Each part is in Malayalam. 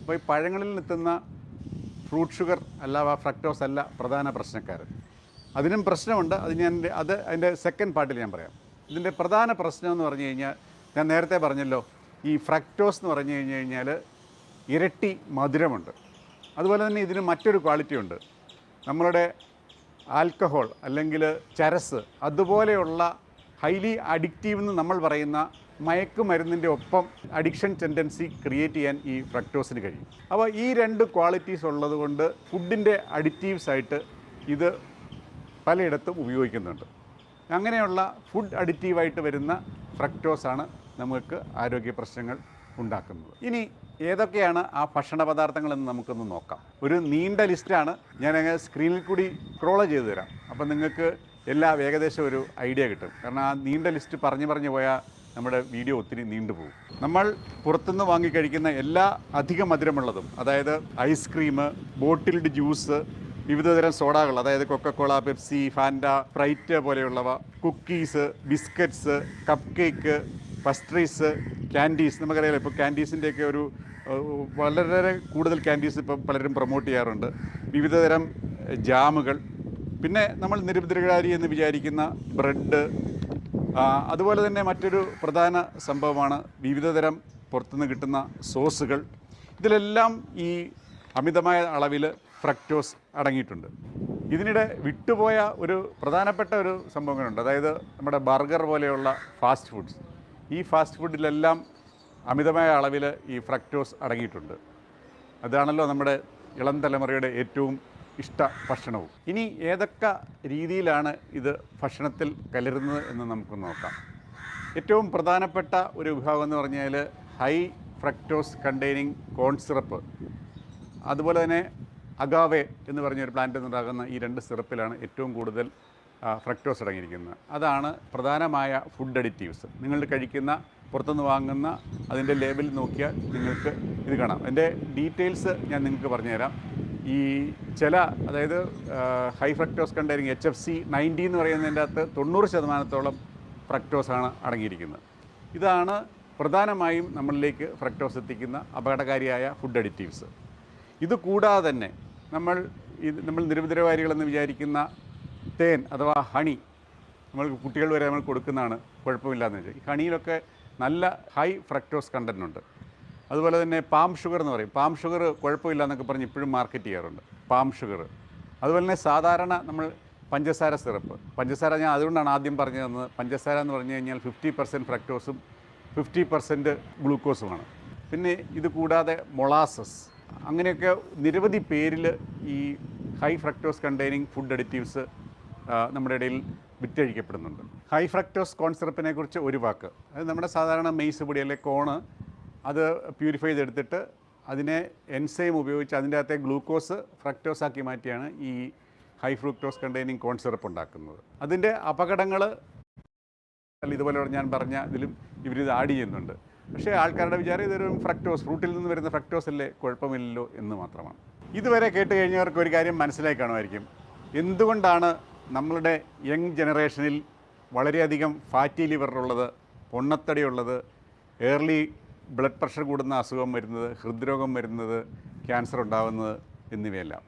അപ്പോൾ ഈ പഴങ്ങളിൽ എത്തുന്ന ഫ്രൂട്ട് ഷുഗർ അല്ല ഫ്രക്ടോസ് അല്ല പ്രധാന പ്രശ്നക്കാരൻ. അതിനും പ്രശ്നമുണ്ട്. അതിൻ്റെ സെക്കൻഡ് പാർട്ടിൽ ഞാൻ പറയാം. ഇതിൻ്റെ പ്രധാന പ്രശ്നം എന്ന് പറഞ്ഞു കഴിഞ്ഞാൽ ഞാൻ നേരത്തെ പറഞ്ഞല്ലോ, ഈ ഫ്രക്ടോസ് എന്ന് പറഞ്ഞു കഴിഞ്ഞാൽ ഇരട്ടി മധുരമുണ്ട്. അതുപോലെ തന്നെ ഇതിന് മറ്റൊരു ക്വാളിറ്റി ഉണ്ട്. നമ്മളുടെ ആൽക്കഹോൾ അല്ലെങ്കിൽ ചരസ് അതുപോലെയുള്ള ഹൈലി അഡിക്റ്റീവ് എന്ന് നമ്മൾ പറയുന്ന മയക്കുമരുന്നിൻ്റെ ഒപ്പം അഡിക്ഷൻ ടെൻഡൻസി ക്രിയേറ്റ് ചെയ്യാൻ ഈ ഫ്രക്ടോസിന് കഴിയും. അപ്പോൾ ഈ രണ്ട് ക്വാളിറ്റീസ് ഉള്ളത് കൊണ്ട് ഫുഡിൻ്റെ അഡിക്റ്റീവ്സ് ആയിട്ട് ഇത് പലയിടത്തും ഉപയോഗിക്കുന്നുണ്ട്. അങ്ങനെയുള്ള ഫുഡ് അഡിക്റ്റീവായിട്ട് വരുന്ന ഫ്രക്ടോസാണ് നമുക്ക് ആരോഗ്യ പ്രശ്നങ്ങൾ ഉണ്ടാക്കുന്നത്. ഇനി ഏതൊക്കെയാണ് ആ ഭക്ഷണ പദാർത്ഥങ്ങളെന്ന് നമുക്കൊന്ന് നോക്കാം. ഒരു നീണ്ട ലിസ്റ്റാണ്, ഞാൻ സ്ക്രീനിൽ കൂടി സ്ക്രോൾ ചെയ്ത് തരാം. അപ്പം നിങ്ങൾക്ക് എല്ലാം ഏകദേശം ഒരു ഐഡിയ കിട്ടും. കാരണം ആ നീണ്ട ലിസ്റ്റ് പറഞ്ഞു പോയാൽ നമ്മുടെ വീഡിയോ ഒത്തിരി നീണ്ടുപോകും. നമ്മൾ പുറത്തുനിന്ന് വാങ്ങിക്കഴിക്കുന്ന എല്ലാ അധിക മധുരമുള്ളതും, അതായത് ഐസ്ക്രീം, ബോട്ടിൽഡ് ജ്യൂസ്, വിവിധതരം സോഡകൾ, അതായത് കൊക്കക്കോള, പെപ്സി, ഫാൻറ്റ, സ്പ്രൈറ്റ് പോലെയുള്ളവ, cookies, biscuits, cup cake, pastries, candies. നമുക്കറിയാലോ ഇപ്പോൾ ക്യാൻഡീസിൻ്റെയൊക്കെ ഒരു വളരെ കൂടുതൽ ക്യാൻഡീസ് ഇപ്പം പലരും പ്രൊമോട്ട് ചെയ്യാറുണ്ട്. വിവിധതരം ജാമുകൾ, പിന്നെ നമ്മൾ നിരുപദ്രവകാരി എന്ന് വിചാരിക്കുന്ന ബ്രെഡ്. അതുപോലെ തന്നെ മറ്റൊരു പ്രധാന സംഭവമാണ് വിവിധതരം പുറത്തുനിന്ന് കിട്ടുന്ന സോസുകൾ. ഇതിലെല്ലാം ഈ അമിതമായ അളവിൽ ഫ്രക്ടോസ് അടങ്ങിയിട്ടുണ്ട്. ഇതിനിടെ വിട്ടുപോയ ഒരു പ്രധാനപ്പെട്ട ഒരു സംഭവങ്ങളുണ്ട്. അതായത് നമ്മുടെ ബർഗർ പോലെയുള്ള ഫാസ്റ്റ് ഫുഡ്സ്. ഈ ഫാസ്റ്റ് ഫുഡിലെല്ലാം അമിതമായ അളവിൽ ഈ ഫ്രക്ടോസ് അടങ്ങിയിട്ടുണ്ട്. അതാണല്ലോ നമ്മുടെ ഇളം തലമുറയുടെ ഏറ്റവും ഇഷ്ട ഭക്ഷണവും. ഇനി ഏതൊക്കെ രീതിയിലാണ് ഇത് ഭക്ഷണത്തിൽ കലരുന്നത് എന്ന് നമുക്ക് നോക്കാം. ഏറ്റവും പ്രധാനപ്പെട്ട ഒരു വിഭാഗം എന്ന് പറഞ്ഞാൽ ഹൈ ഫ്രക്ടോസ് കണ്ടെയ്നിങ് കോൺ സിറപ്പ്, അതുപോലെ തന്നെ അഗാവെ എന്ന് പറഞ്ഞൊരു പ്ലാന്റിൽ നിന്നുണ്ടാകുന്ന ഈ രണ്ട് സിറപ്പിലാണ് ഏറ്റവും കൂടുതൽ ഫ്രക്ടോസ് അടങ്ങിയിരിക്കുന്നത്. അതാണ് പ്രധാനമായ ഫുഡ് അഡിറ്റീവ്സ്. നിങ്ങൾ കഴിക്കുന്ന പുറത്തുനിന്ന് വാങ്ങുന്ന അതിൻ്റെ ലേബിൽ നോക്കിയാൽ നിങ്ങൾക്ക് ഇത് കാണാം. അതിൻ്റെ ഡീറ്റെയിൽസ് ഞാൻ നിങ്ങൾക്ക് പറഞ്ഞുതരാം. ഈ ചില, അതായത് ഹൈ ഫ്രക്ടോസ് കണ്ടെയ്നിങ് HFC 90 എന്ന് പറയുന്നതിൻ്റെ അകത്ത് 90% ഫ്രക്ടോസാണ് അടങ്ങിയിരിക്കുന്നത്. ഇതാണ് പ്രധാനമായും നമ്മളിലേക്ക് ഫ്രക്ടോസ് എത്തിക്കുന്ന അപകടകാരിയായ ഫുഡ് അഡിറ്റീവ്സ്. ഇത് കൂടാതെ തന്നെ നമ്മൾ നിരുപദ്രവകാരികളെന്ന് വിചാരിക്കുന്ന തേൻ അഥവാ ഹണി, നമ്മൾ കുട്ടികൾ വരെ നമ്മൾ കൊടുക്കുന്നതാണ്, കുഴപ്പമില്ലാന്ന് വെച്ചാൽ. ഈ ഹണിയിലൊക്കെ നല്ല ഹൈ ഫ്രക്ടോസ് കണ്ടൻ്റ് ഉണ്ട്. അതുപോലെ തന്നെ പാം ഷുഗർ എന്ന് പറയും. പാം ഷുഗർ കുഴപ്പമില്ല എന്നൊക്കെ പറഞ്ഞ് ഇപ്പോഴും മാർക്കറ്റ് ചെയ്യാറുണ്ട് പാം ഷുഗർ. അതുപോലെ തന്നെ സാധാരണ നമ്മൾ പഞ്ചസാര സിറപ്പ്, പഞ്ചസാര ഞാൻ അതുകൊണ്ടാണ് ആദ്യം പറഞ്ഞു തന്നത്. പഞ്ചസാര എന്ന് പറഞ്ഞു കഴിഞ്ഞാൽ 50% ഫ്രക്ടോസും 50% ഗ്ലൂക്കോസുമാണ്. പിന്നെ ഇത് കൂടാതെ മൊളാസസ്, അങ്ങനെയൊക്കെ നിരവധി പേരിൽ ഈ high fructose containing food additives നമ്മുടെ ഇടയിൽ വിറ്റഴിക്കപ്പെടുന്നുണ്ട്. ഹൈ ഫ്രക്ടോസ് കോൺ സിറപ്പിനെ കുറിച്ച് ഒരു വാക്ക്. അത് നമ്മുടെ സാധാരണ മെയ്സ് പൊടി അല്ലെ കോണ്, അത് പ്യൂരിഫൈ ചെയ്തെടുത്തിട്ട് അതിനെ എൻസൈം ഉപയോഗിച്ച് അതിൻ്റെ അകത്തെ ഗ്ലൂക്കോസ് ഫ്രക്ടോസ് ആക്കി മാറ്റിയാണ് ഈ ഹൈ ഫ്രക്ടോസ് കണ്ടെയ്നിങ് കോൺ സിറപ്പ് ഉണ്ടാക്കുന്നത്. അതിൻ്റെ അപകടങ്ങൾ ഇതുപോലെ ഞാൻ പറഞ്ഞ ഇതിലും ഇവരിത് ആഡ് ചെയ്യുന്നുണ്ട്. പക്ഷേ ആൾക്കാരുടെ വിചാരം ഇതൊരു ഫ്രക്ടോസ്, ഫ്രൂട്ടിൽ നിന്ന് വരുന്ന ഫ്രക്ടോസ് അല്ലേ, കുഴപ്പമില്ലല്ലോ എന്ന് മാത്രമാണ്. ഇതുവരെ കേട്ട് കഴിഞ്ഞവർക്ക് ഒരു കാര്യം മനസ്സിലായി കാണുമായിരിക്കും. എന്തുകൊണ്ടാണ് നമ്മളുടെ യങ് ജനറേഷനിൽ വളരെയധികം ഫാറ്റി ലിവറുള്ളത്, പൊണ്ണത്തടിയുള്ളത്, ഏർലി ബ്ലഡ് പ്രഷർ കൂടുന്ന അസുഖം വരുന്നത്, ഹൃദ്രോഗം വരുന്നത്, ക്യാൻസർ ഉണ്ടാകുന്നത് എന്നിവയെല്ലാം.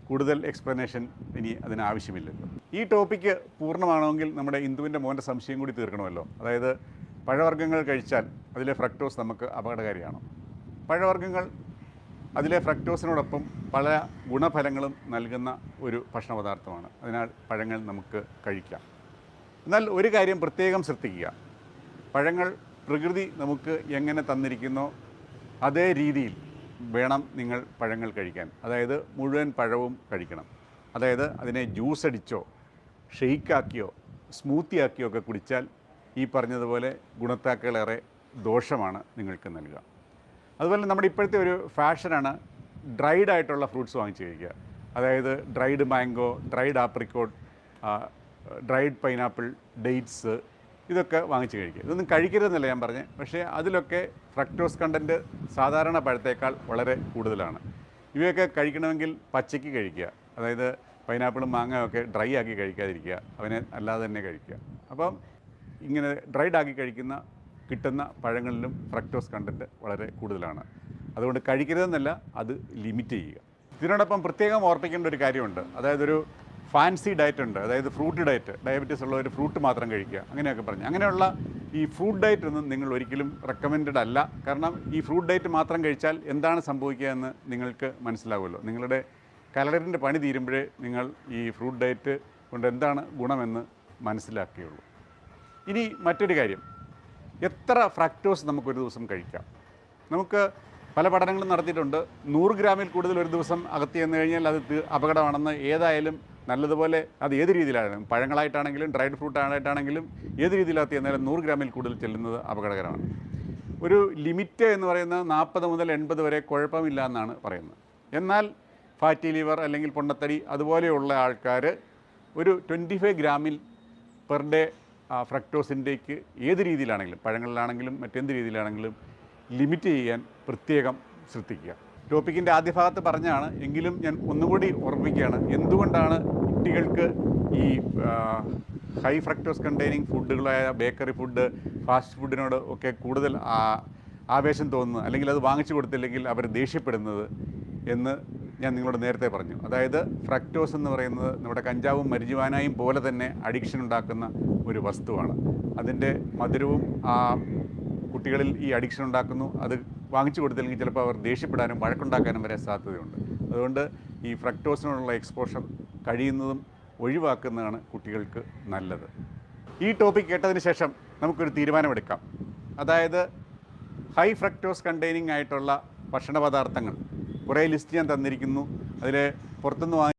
കൂടുതൽ എക്സ്പ്ലനേഷൻ ഇനി അതിനാവശ്യമില്ലല്ലോ. ഈ ടോപ്പിക്ക് പൂർണ്ണമാണെങ്കിൽ നമ്മുടെ ഇന്ദുവിൻ്റെ മോൻ്റെ സംശയം കൂടി തീർക്കണമല്ലോ. അതായത് പഴവർഗ്ഗങ്ങൾ കഴിച്ചാൽ അതിലെ ഫ്രക്ടോസ് നമുക്ക് അപകടകാരിയാണോ? പഴവർഗ്ഗങ്ങൾ അതിലെ ഫ്രക്ടോസിനോടൊപ്പം പല ഗുണഫലങ്ങളും നൽകുന്ന ഒരു ഭക്ഷണ പദാർത്ഥമാണ്. അതിനാൽ പഴങ്ങൾ നമുക്ക് കഴിക്കാം. എന്നാൽ ഒരു കാര്യം പ്രത്യേകം ശ്രദ്ധിക്കുക. പഴങ്ങൾ പ്രകൃതി നമുക്ക് എങ്ങനെ തന്നിരിക്കുന്നോ അതേ രീതിയിൽ വേണം നിങ്ങൾ പഴങ്ങൾ കഴിക്കാൻ. അതായത് മുഴുവൻ പഴവും കഴിക്കണം. അതായത് അതിനെ ജ്യൂസ് അടിച്ചോ ഷെയ്ക്കാക്കിയോ സ്മൂത്തി ആക്കിയോ ഒക്കെ കുടിച്ചാൽ ഈ പറഞ്ഞതുപോലെ ഗുണത്താക്കളേറെ ദോഷമാണ് നിങ്ങൾക്ക് നൽകുക. അതുപോലെ നമ്മുടെ ഇപ്പോഴത്തെ ഒരു ഫാഷനാണ് ഡ്രൈഡ് ആയിട്ടുള്ള ഫ്രൂട്ട്സ് വാങ്ങിച്ച് കഴിക്കുക. അതായത് dried mango, dried apricot, dried pineapple, dates, ഇതൊക്കെ വാങ്ങിച്ച് കഴിക്കുക. ഇതൊന്നും കഴിക്കരുതെന്നല്ല ഞാൻ പറഞ്ഞത്, പക്ഷേ അതിലൊക്കെ ഫ്രക്ടോസ് കണ്ടൻറ്റ് സാധാരണ പഴത്തേക്കാൾ വളരെ കൂടുതലാണ്. ഇവയൊക്കെ കഴിക്കണമെങ്കിൽ പച്ചയ്ക്ക് കഴിക്കുക. അതായത് പൈനാപ്പിളും മാങ്ങയൊക്കെ ഡ്രൈ ആക്കി കഴിക്കാതിരിക്കുക, അവനെ അല്ലാതെ തന്നെ കഴിക്കുക. അപ്പം ഇങ്ങനെ ഡ്രൈഡ് ആക്കി കിട്ടുന്ന പഴങ്ങളിലും ഫ്രക്ടോസ് കണ്ടൻറ്റ് വളരെ കൂടുതലാണ്. അതുകൊണ്ട് കഴിക്കരുതെന്നല്ല, അത് ലിമിറ്റ് ചെയ്യുക. ഇതിനോടൊപ്പം പ്രത്യേകം ഓർപ്പിക്കേണ്ട ഒരു കാര്യമുണ്ട്. അതായത് ഒരു ഫാൻസി ഡയറ്റ് ഉണ്ട്, അതായത് ഫ്രൂട്ട് ഡയറ്റ്. ഡയബറ്റീസ് ഉള്ളവർ ഫ്രൂട്ട് മാത്രം കഴിക്കുക, അങ്ങനെയൊക്കെ പറഞ്ഞു. അങ്ങനെയുള്ള ഈ ഫ്രൂട്ട് ഡയറ്റ് ഒന്നും നിങ്ങൾ ഒരിക്കലും റെക്കമെൻഡഡ് അല്ല. കാരണം ഈ ഫ്രൂട്ട് ഡയറ്റ് മാത്രം കഴിച്ചാൽ എന്താണ് സംഭവിക്കുക എന്ന് നിങ്ങൾക്ക് മനസ്സിലാവുമല്ലോ. നിങ്ങളുടെ കലണ്ടറിൻ്റെ പണി തീരുമ്പോഴേ നിങ്ങൾ ഈ ഫ്രൂട്ട് ഡയറ്റ് കൊണ്ട് എന്താണ് ഗുണമെന്ന് മനസ്സിലാക്കുകയുള്ളൂ. ഇനി മറ്റൊരു കാര്യം, എത്ര ഫ്രക്ടോസ് നമുക്കൊരു ദിവസം കഴിക്കാം? നമുക്ക് പല പഠനങ്ങളും നടത്തിയിട്ടുണ്ട്. 100 ഗ്രാമിൽ കൂടുതൽ ഒരു ദിവസം അകത്ത് ചെന്ന് കഴിഞ്ഞാൽ അത് അപകടമാണെന്ന്. ഏതായാലും നല്ലതുപോലെ അത് ഏത് രീതിയിലാണെങ്കിലും, പഴങ്ങളായിട്ടാണെങ്കിലും ഡ്രൈഡ് ഫ്രൂട്ട് ആയിട്ടാണെങ്കിലും ഏത് രീതിയിലകത്ത് ചെന്നാലും 100 ഗ്രാമിൽ കൂടുതൽ ചെല്ലുന്നത് അപകടകരമാണ്. ഒരു ലിമിറ്റ് എന്ന് പറയുന്നത് 40 മുതൽ 80 വരെ കുഴപ്പമില്ല എന്നാണ് പറയുന്നത്. എന്നാൽ ഫാറ്റി ലിവർ അല്ലെങ്കിൽ പൊണ്ണത്തടി അതുപോലെയുള്ള ആൾക്കാർ ഒരു 25 ഗ്രാമിൽ പെർ ഡേ ഫ്രക്ടോസ് ഇൻടേക്ക് ഏത് രീതിയിലാണെങ്കിലും, പഴങ്ങളിലാണെങ്കിലും മറ്റെന്ത് രീതിയിലാണെങ്കിലും ലിമിറ്റ് ചെയ്യാൻ പ്രത്യേകം ശ്രദ്ധിക്കുക. ടോപ്പിക്കിൻ്റെ ആദ്യ ഭാഗത്ത് പറഞ്ഞാണ്, എങ്കിലും ഞാൻ ഒന്നുകൂടി ഓർമ്മിക്കുകയാണ്. എന്തുകൊണ്ടാണ് കുട്ടികൾക്ക് ഈ ഹൈ ഫ്രക്ടോസ് കണ്ടെയ്നിങ് ഫുഡുകളായ ബേക്കറി ഫുഡ്, ഫാസ്റ്റ് ഫുഡിനോട് ഒക്കെ കൂടുതൽ ആവേശം തോന്നുന്നത്, അല്ലെങ്കിൽ അത് വാങ്ങിച്ചു കൊടുത്തില്ലെങ്കിൽ അവർ ദേഷ്യപ്പെടുന്നത് എന്ന് ഞാൻ നിങ്ങളോട് നേരത്തെ പറഞ്ഞു. അതായത് ഫ്രക്ടോസ് എന്ന് പറയുന്നത് നമ്മുടെ കഞ്ചാവും മരിജുവാനയും പോലെ തന്നെ അഡിക്ഷൻ ഉണ്ടാക്കുന്ന ഒരു വസ്തുവാണ്. അതിൻ്റെ മധുരവും കുട്ടികളിൽ ഈ അഡിക്ഷൻ ഉണ്ടാക്കുന്നു. അത് വാങ്ങിച്ചു കൊടുത്തില്ലെങ്കിൽ ചിലപ്പോൾ അവർ ദേഷ്യപ്പെടാനും വഴക്കുണ്ടാക്കാനും വരെ സാധ്യതയുണ്ട്. അതുകൊണ്ട് ഈ ഫ്രക്ടോസിനോടുള്ള എക്സ്പോഷർ കഴിയുന്നതും ഒഴിവാക്കുന്നതാണ് കുട്ടികൾക്ക് നല്ലത്. ഈ ടോപ്പിക് കേട്ടതിന് ശേഷം നമുക്കൊരു തീരുമാനമെടുക്കാം. അതായത് ഹൈ ഫ്രക്ടോസ് കണ്ടെയ്നിങ് ആയിട്ടുള്ള ഭക്ഷണ പദാർത്ഥങ്ങൾ കുറേ ലിസ്റ്റ് ഞാൻ തന്നിരിക്കുന്നു. അതിൽ പുറത്തുനിന്ന്